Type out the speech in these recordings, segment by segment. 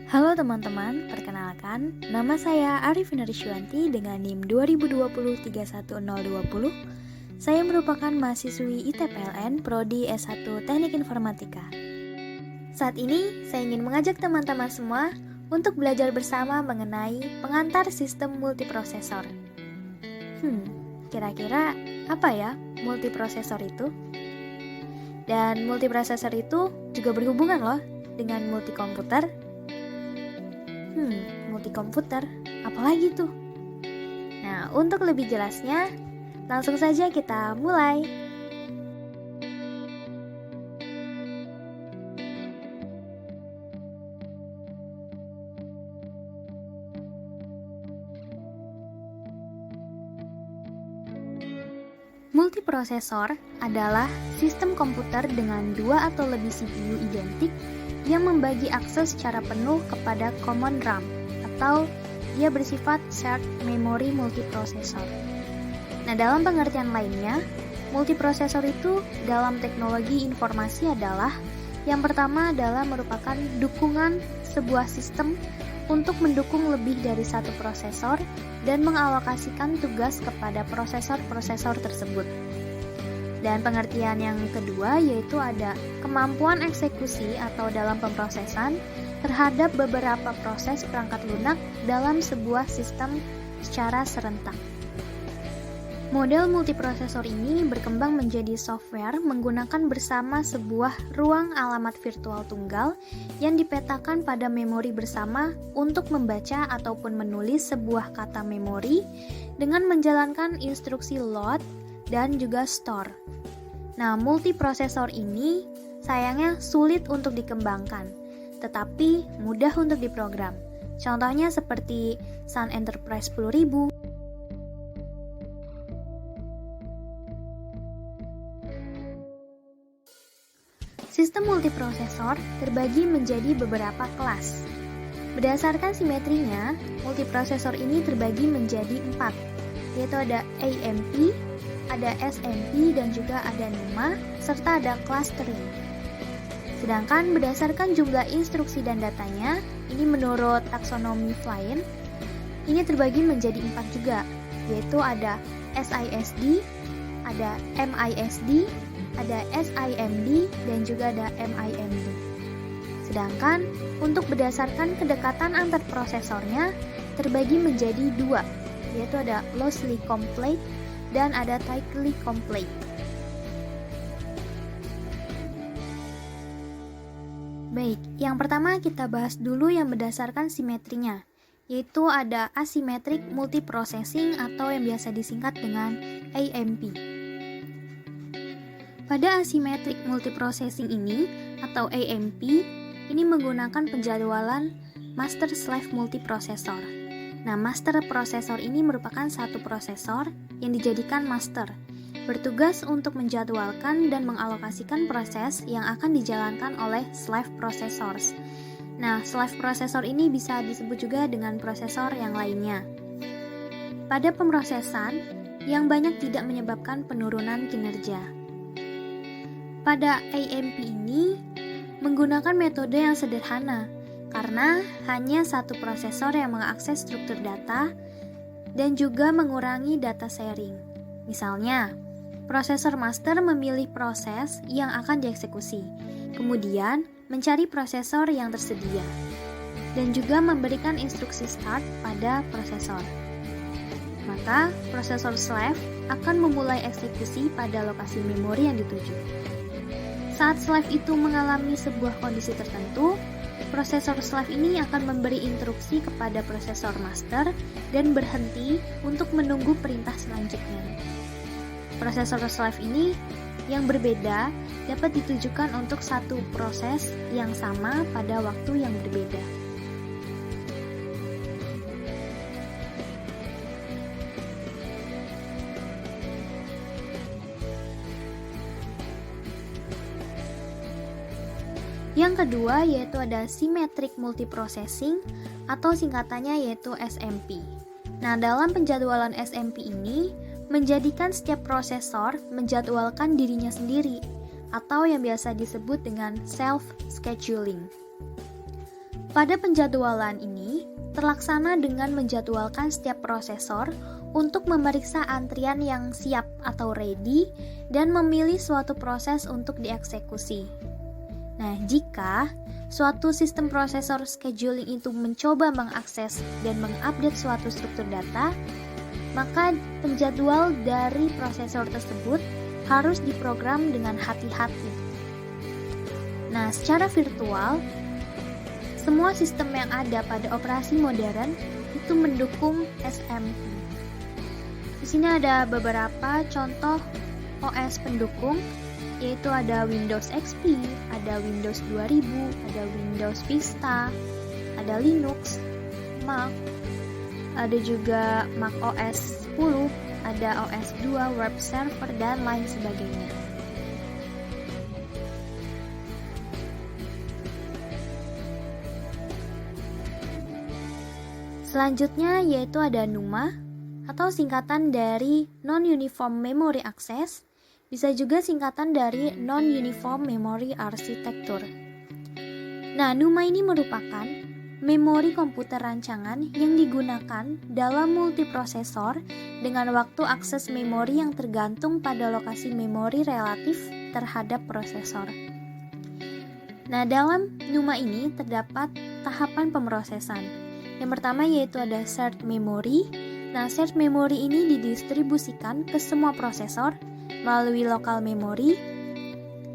Halo teman-teman, perkenalkan, nama saya Arifin Riswanti dengan NIM 2020-31020. Saya merupakan mahasiswi ITPLN Prodi S1 Teknik Informatika. Saat ini, saya ingin mengajak teman-teman semua untuk belajar bersama mengenai pengantar sistem multiprosesor. Kira-kira apa ya multiprosesor itu? Dan multiprosesor itu juga berhubungan loh dengan multikomputer. Multikomputer, apalagi tuh? Nah, untuk lebih jelasnya, langsung saja kita mulai. Multiprosesor adalah sistem komputer dengan dua atau lebih CPU identik yang membagi akses secara penuh kepada common RAM atau dia bersifat shared memory multiprosesor. Nah, dalam pengertian lainnya, multiprosesor itu dalam teknologi informasi adalah yang pertama adalah merupakan dukungan sebuah sistem untuk mendukung lebih dari satu prosesor dan mengalokasikan tugas kepada prosesor-prosesor tersebut. Dan pengertian yang kedua yaitu ada kemampuan eksekusi atau dalam pemrosesan terhadap beberapa proses perangkat lunak dalam sebuah sistem secara serentak. Model multiprosesor ini berkembang menjadi software menggunakan bersama sebuah ruang alamat virtual tunggal yang dipetakan pada memori bersama untuk membaca ataupun menulis sebuah kata memori dengan menjalankan instruksi load dan juga store. Nah, multiprosesor ini sayangnya sulit untuk dikembangkan, tetapi mudah untuk diprogram. Contohnya seperti Sun Enterprise 10000. Sistem multiprosesor terbagi menjadi beberapa kelas. Berdasarkan simetrinya, multiprosesor ini terbagi menjadi 4, yaitu ada AMP, ada SMP, dan juga ada NUMA, serta ada clustering. Sedangkan berdasarkan jumlah instruksi dan datanya, ini menurut taksonomi Flynn, ini terbagi menjadi 4 juga, yaitu ada SISD, ada MISD, ada SIMD, dan juga ada MIMD. Sedangkan untuk berdasarkan kedekatan antar prosesornya terbagi menjadi 2, yaitu ada loosely complete dan ada tightly complete. Baik, yang pertama kita bahas dulu yang berdasarkan simetrinya, yaitu ada asymmetric multiprocessing atau yang biasa disingkat dengan AMP. Pada asymmetric multiprocessing ini atau AMP, ini menggunakan penjadwalan master-slave multiprosesor. Nah, master prosesor ini merupakan satu prosesor yang dijadikan master, bertugas untuk menjadwalkan dan mengalokasikan proses yang akan dijalankan oleh slave processors. Nah, slave processor ini bisa disebut juga dengan prosesor yang lainnya. Pada pemrosesan, yang banyak tidak menyebabkan penurunan kinerja. Pada AMP ini, menggunakan metode yang sederhana, karena hanya satu prosesor yang mengakses struktur data dan juga mengurangi data sharing. Misalnya, prosesor master memilih proses yang akan dieksekusi, kemudian mencari prosesor yang tersedia, dan juga memberikan instruksi start pada prosesor. Maka, prosesor slave akan memulai eksekusi pada lokasi memori yang dituju. Saat slave itu mengalami sebuah kondisi tertentu, prosesor slave ini akan memberi instruksi kepada prosesor master dan berhenti untuk menunggu perintah selanjutnya. Prosesor slave ini yang berbeda dapat ditujukan untuk satu proses yang sama pada waktu yang berbeda. Yang kedua yaitu ada symmetric multiprocessing atau singkatannya yaitu SMP. Nah, dalam penjadwalan SMP ini menjadikan setiap prosesor menjadwalkan dirinya sendiri atau yang biasa disebut dengan self-scheduling. Pada penjadwalan ini, terlaksana dengan menjadwalkan setiap prosesor untuk memeriksa antrian yang siap atau ready dan memilih suatu proses untuk dieksekusi. Nah, jika suatu sistem prosesor scheduling itu mencoba mengakses dan mengupdate suatu struktur data, maka penjadwal dari prosesor tersebut harus diprogram dengan hati-hati. Nah, secara virtual, semua sistem yang ada pada operasi modern itu mendukung SMP. Di sini ada beberapa contoh OS pendukung, yaitu ada Windows XP, ada Windows 2000, ada Windows Vista, ada Linux, Mac, ada juga Mac OS 10, ada OS 2, web server, dan lain sebagainya. Selanjutnya yaitu ada NUMA, atau singkatan dari Non-Uniform Memory Access, bisa juga singkatan dari Non-Uniform Memory Architecture. Nah, NUMA ini merupakan memori komputer rancangan yang digunakan dalam multiprosesor dengan waktu akses memori yang tergantung pada lokasi memori relatif terhadap prosesor. Nah, dalam NUMA ini terdapat tahapan pemrosesan. Yang pertama yaitu ada shared memory. Nah, shared memory ini didistribusikan ke semua prosesor melalui local memory.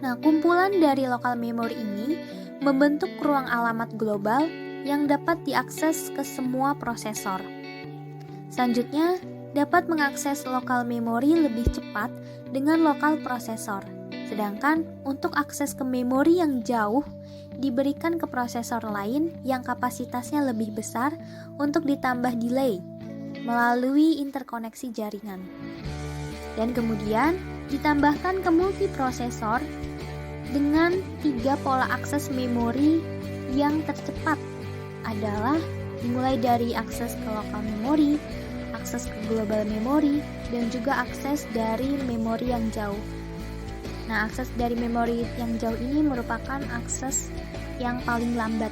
Nah, kumpulan dari local memory ini membentuk ruang alamat global yang dapat diakses ke semua prosesor. Selanjutnya, dapat mengakses local memory lebih cepat dengan local prosesor. Sedangkan untuk akses ke memori yang jauh diberikan ke prosesor lain yang kapasitasnya lebih besar untuk ditambah delay melalui interkoneksi jaringan. Dan kemudian ditambahkan ke multiprosesor dengan 3 pola akses memori yang tercepat adalah dimulai dari akses ke local memory, akses ke global memory, dan juga akses dari memori yang jauh. Nah, akses dari memori yang jauh ini merupakan akses yang paling lambat.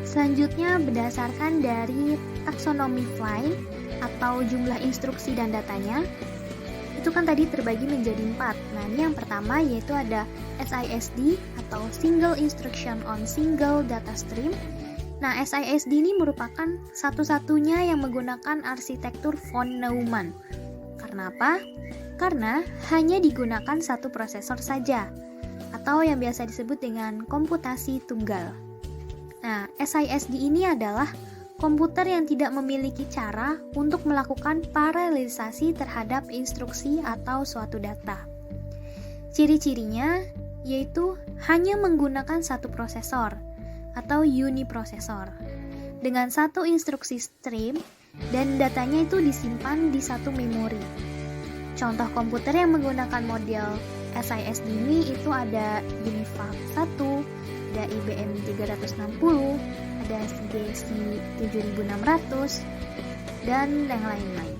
Selanjutnya, berdasarkan dari taksonomi file atau jumlah instruksi dan datanya, itu kan tadi terbagi menjadi 4. Nah, ini yang pertama yaitu ada SISD atau Single Instruction on Single Data Stream. Nah, SISD ini merupakan satu-satunya yang menggunakan arsitektur von Neumann. Karena apa? Karena hanya digunakan satu prosesor saja, atau yang biasa disebut dengan komputasi tunggal. Nah, SISD ini adalah komputer yang tidak memiliki cara untuk melakukan paralelisasi terhadap instruksi atau suatu data. Ciri-cirinya yaitu hanya menggunakan satu prosesor atau uniprosesor dengan satu instruksi stream dan datanya itu disimpan di satu memori. Contoh komputer yang menggunakan model SISD ini itu ada Univac 1, ada IBM 360, ada CDC 7600, dan yang lain-lain.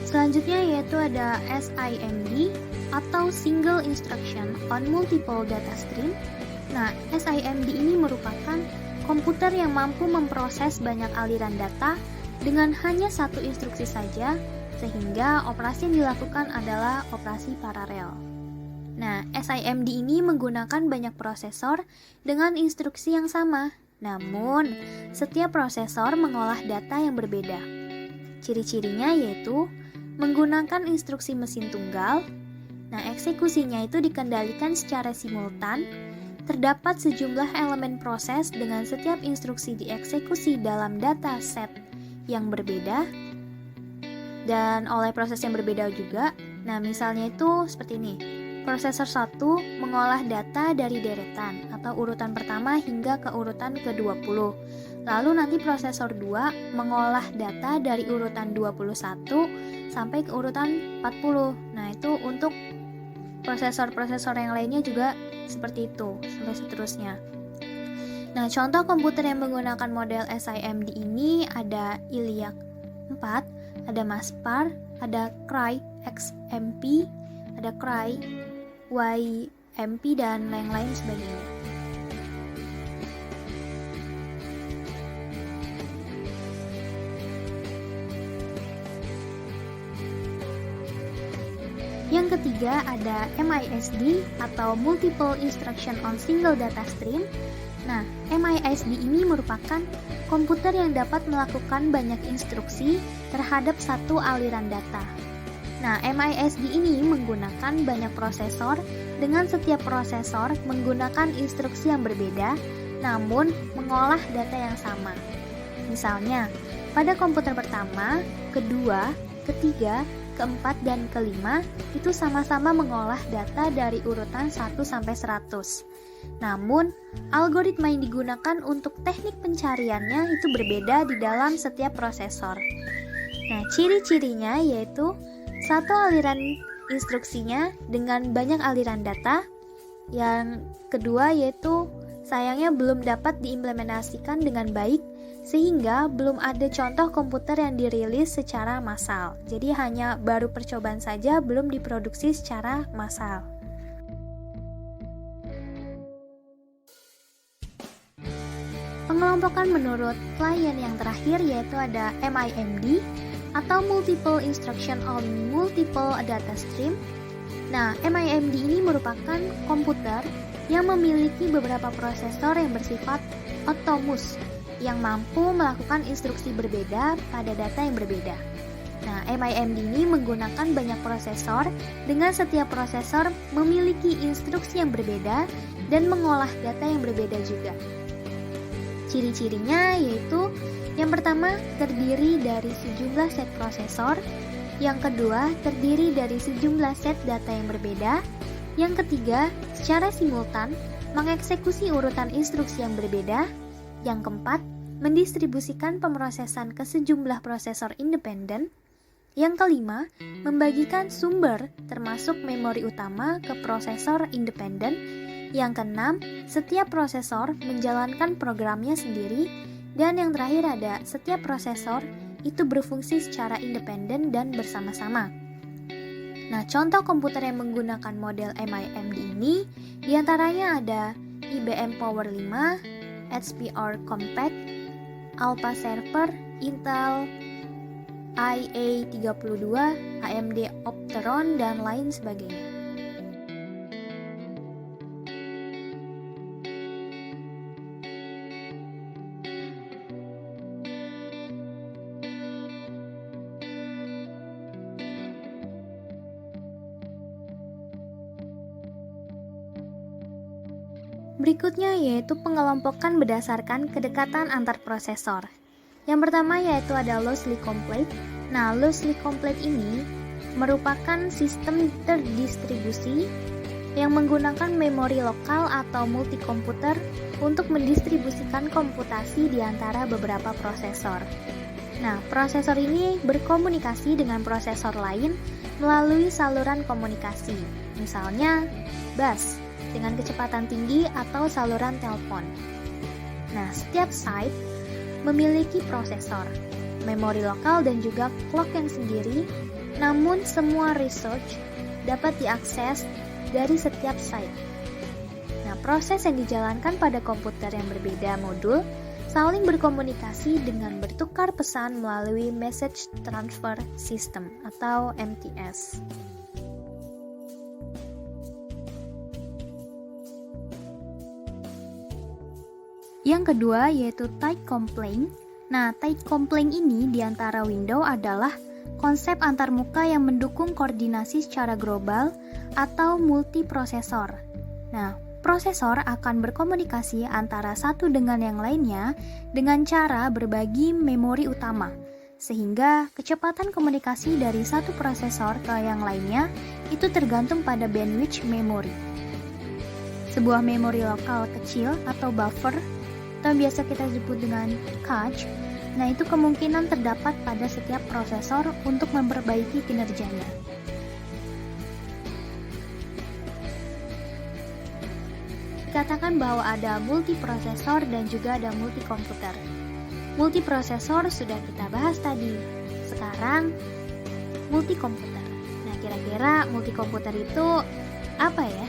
Selanjutnya yaitu ada SIMD atau Single Instruction on Multiple Data Stream. Nah, SIMD ini merupakan komputer yang mampu memproses banyak aliran data dengan hanya satu instruksi saja, sehingga operasi yang dilakukan adalah operasi paralel. Nah, SIMD ini menggunakan banyak prosesor dengan instruksi yang sama, namun setiap prosesor mengolah data yang berbeda. Ciri-cirinya yaitu menggunakan instruksi mesin tunggal. Nah, eksekusinya itu dikendalikan secara simultan. Terdapat sejumlah elemen proses dengan setiap instruksi dieksekusi dalam data set yang berbeda dan oleh proses yang berbeda juga. Nah, misalnya itu seperti ini. Prosesor 1 mengolah data dari deretan atau urutan pertama hingga ke urutan ke-20. Lalu nanti prosesor 2 mengolah data dari urutan 21 sampai ke urutan 40. Nah, itu untuk prosesor-prosesor yang lainnya juga seperti itu, sampai seterusnya. Nah, contoh komputer yang menggunakan model SIMD ini ada Iliac 4, ada Maspar, ada Cray XMP, ada Cray YMP, dan lain-lain sebagainya. Yang ketiga ada MISD atau Multiple Instruction on Single Data Stream. Nah, MISD ini merupakan komputer yang dapat melakukan banyak instruksi terhadap satu aliran data. Nah, MISD ini menggunakan banyak prosesor dengan setiap prosesor menggunakan instruksi yang berbeda namun mengolah data yang sama. Misalnya, pada komputer pertama, kedua, ketiga, keempat, dan kelima itu sama-sama mengolah data dari urutan 1 sampai 100. Namun, algoritma yang digunakan untuk teknik pencariannya itu berbeda di dalam setiap prosesor. Nah, ciri-cirinya yaitu satu aliran instruksinya dengan banyak aliran data. Yang kedua yaitu sayangnya belum dapat diimplementasikan dengan baik sehingga belum ada contoh komputer yang dirilis secara massal. Jadi hanya baru percobaan saja, belum diproduksi secara massal. Pengelompokan menurut klien yang terakhir yaitu ada MIMD atau Multiple Instruction on Multiple Data Stream. Nah, MIMD ini merupakan komputer yang memiliki beberapa prosesor yang bersifat otomus yang mampu melakukan instruksi berbeda pada data yang berbeda. Nah, MIMD ini menggunakan banyak prosesor dengan setiap prosesor memiliki instruksi yang berbeda dan mengolah data yang berbeda juga. Ciri-cirinya yaitu yang pertama terdiri dari sejumlah set prosesor, yang kedua terdiri dari sejumlah set data yang berbeda, yang ketiga secara simultan mengeksekusi urutan instruksi yang berbeda, yang keempat mendistribusikan pemrosesan ke sejumlah prosesor independen, yang kelima membagikan sumber termasuk memori utama ke prosesor independen, yang keenam setiap prosesor menjalankan programnya sendiri, dan yang terakhir ada setiap prosesor itu berfungsi secara independen dan bersama-sama. Nah, contoh komputer yang menggunakan model MIMD ini diantaranya ada IBM Power 5, HP Arc Compact, Alpha Server, Intel IA32, AMD Opteron, dan lain sebagainya. Berikutnya yaitu pengelompokan berdasarkan kedekatan antar prosesor. Yang pertama yaitu ada loosely complete. Nah, loosely complete ini merupakan sistem terdistribusi yang menggunakan memori lokal atau multikomputer untuk mendistribusikan komputasi di antara beberapa prosesor. Nah, prosesor ini berkomunikasi dengan prosesor lain melalui saluran komunikasi, misalnya bus dengan kecepatan tinggi atau saluran telepon. Nah, setiap site memiliki prosesor, memori lokal, dan juga clock yang sendiri, namun semua research dapat diakses dari setiap site. Nah, proses yang dijalankan pada komputer yang berbeda modul saling berkomunikasi dengan bertukar pesan melalui Message Transfer System atau MTS. Yang kedua yaitu tight coupling. Nah, tight coupling ini di antara window adalah konsep antarmuka yang mendukung koordinasi secara global atau multiprosesor. Nah, prosesor akan berkomunikasi antara satu dengan yang lainnya dengan cara berbagi memori utama, sehingga kecepatan komunikasi dari satu prosesor ke yang lainnya itu tergantung pada bandwidth memori. Sebuah memori lokal kecil atau buffer atau biasa kita sebut dengan cache, nah itu kemungkinan terdapat pada setiap prosesor untuk memperbaiki kinerjanya. dikatakan bahwa ada multiprosesor dan juga ada multikomputer. Multiprosesor sudah kita bahas tadi. Sekarang multikomputer. Nah, kira-kira multikomputer itu apa ya?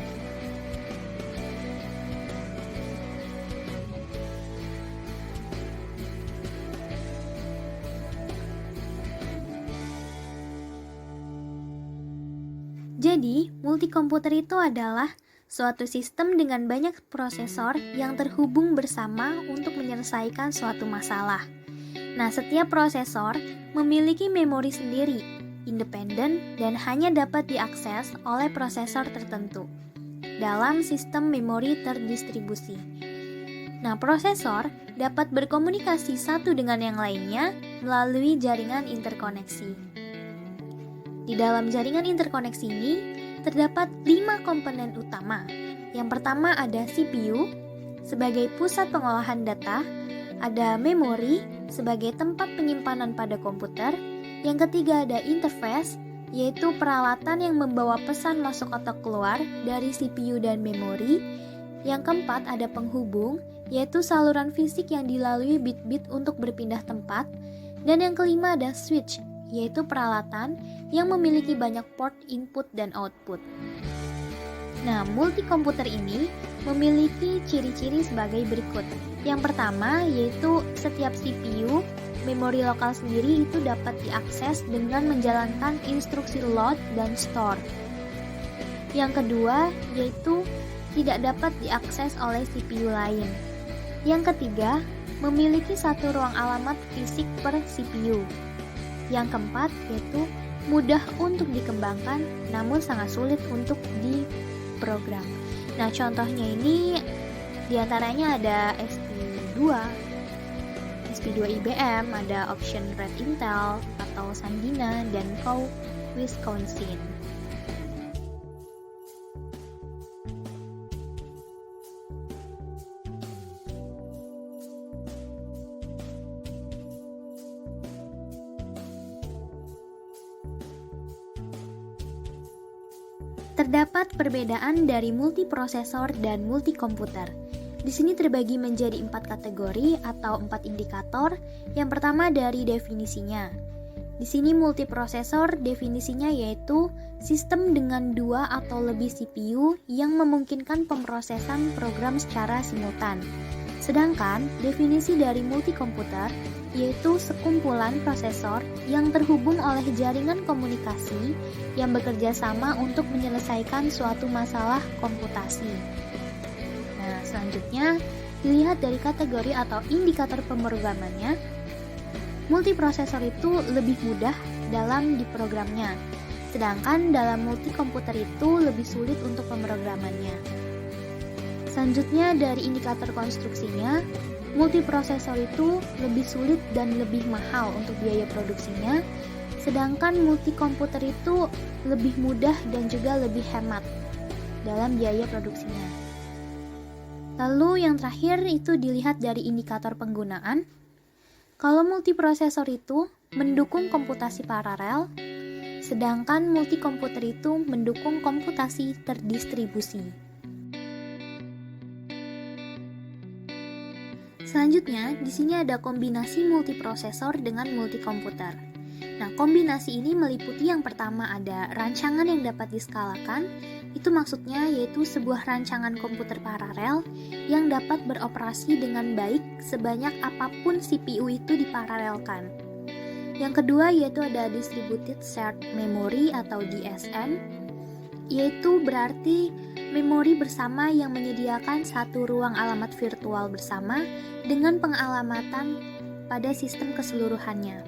Jadi, multikomputer itu adalah suatu sistem dengan banyak prosesor yang terhubung bersama untuk menyelesaikan suatu masalah. Nah, setiap prosesor memiliki memori sendiri, independen, dan hanya dapat diakses oleh prosesor tertentu dalam sistem memori terdistribusi. Nah, prosesor dapat berkomunikasi satu dengan yang lainnya melalui jaringan interkoneksi. Di dalam jaringan interkoneksi ini, terdapat 5 komponen utama. Yang pertama ada CPU sebagai pusat pengolahan data, ada memori sebagai tempat penyimpanan pada komputer, yang ketiga ada interface, yaitu peralatan yang membawa pesan masuk atau keluar dari CPU dan memori, yang keempat ada penghubung, yaitu saluran fisik yang dilalui bit-bit untuk berpindah tempat, dan yang kelima ada switch, yaitu peralatan yang memiliki banyak port input dan output. Nah, multikomputer ini memiliki ciri-ciri sebagai berikut. Yang pertama yaitu setiap CPU, memori lokal sendiri itu dapat diakses dengan menjalankan instruksi load dan store. Yang kedua yaitu tidak dapat diakses oleh CPU lain. Yang ketiga, memiliki satu ruang alamat fisik per CPU. Yang keempat yaitu mudah untuk dikembangkan namun sangat sulit untuk diprogram. Nah, contohnya ini diantaranya ada SP2 IBM, ada Option Red Intel atau Sanmina dan Cow Wisconsin. Terdapat perbedaan dari multiprosesor dan multikomputer. Di sini terbagi menjadi 4 kategori atau 4 indikator. Yang pertama dari definisinya. Di sini multiprosesor definisinya yaitu sistem dengan 2 atau lebih CPU yang memungkinkan pemrosesan program secara simultan. Sedangkan definisi dari multikomputer yaitu sekumpulan prosesor yang terhubung oleh jaringan komunikasi yang bekerja sama untuk menyelesaikan suatu masalah komputasi. Nah, selanjutnya dilihat dari kategori atau indikator pemrogramannya. Multiprosesor itu lebih mudah dalam diprogramnya, sedangkan dalam multikomputer itu lebih sulit untuk pemrogramannya. Selanjutnya dari indikator konstruksinya, multiprosesor itu lebih sulit dan lebih mahal untuk biaya produksinya, sedangkan multikomputer itu lebih mudah dan juga lebih hemat dalam biaya produksinya. Lalu yang terakhir itu dilihat dari indikator penggunaan. Kalau multiprosesor itu mendukung komputasi paralel, sedangkan multikomputer itu mendukung komputasi terdistribusi. Selanjutnya, di sini ada kombinasi multiprosesor dengan multikomputer. Nah, kombinasi ini meliputi yang pertama ada rancangan yang dapat diskalakan. Itu maksudnya yaitu sebuah rancangan komputer paralel yang dapat beroperasi dengan baik sebanyak apapun CPU itu diparalelkan. Yang kedua yaitu ada Distributed Shared Memory atau DSM, yaitu berarti memori bersama yang menyediakan satu ruang alamat virtual bersama dengan pengalamatan pada sistem keseluruhannya.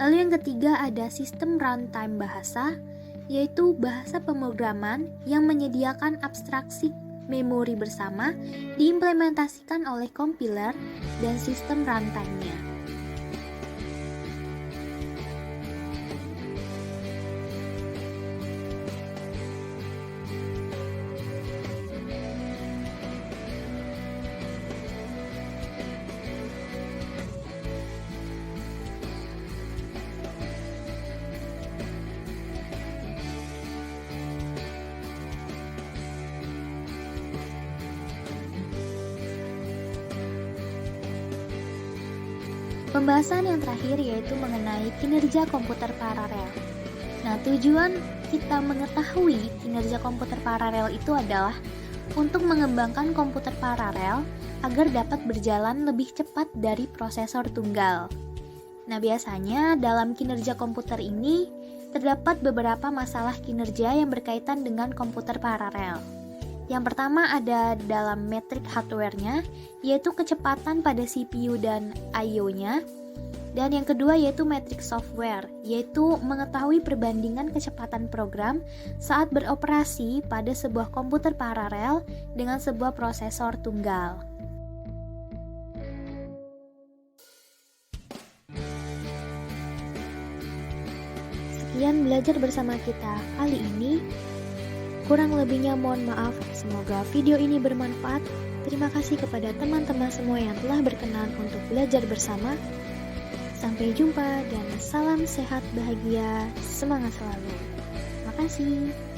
Lalu yang ketiga ada sistem runtime bahasa, yaitu bahasa pemrograman yang menyediakan abstraksi memori bersama diimplementasikan oleh compiler dan sistem runtime-nya. Pembahasan yang terakhir yaitu mengenai kinerja komputer paralel. Nah, tujuan kita mengetahui kinerja komputer paralel itu adalah untuk mengembangkan komputer paralel agar dapat berjalan lebih cepat dari prosesor tunggal. Nah, biasanya dalam kinerja komputer ini terdapat beberapa masalah kinerja yang berkaitan dengan komputer paralel. Yang pertama ada dalam metrik hardware-nya, yaitu kecepatan pada CPU dan I/O-nya. Dan yang kedua yaitu metrik software, yaitu mengetahui perbandingan kecepatan program saat beroperasi pada sebuah komputer paralel dengan sebuah prosesor tunggal. Sekian belajar bersama kita kali ini. Kurang lebihnya mohon maaf, semoga video ini bermanfaat. Terima kasih kepada teman-teman semua yang telah berkenan untuk belajar bersama. Sampai jumpa dan salam sehat bahagia, semangat selalu. Terima kasih.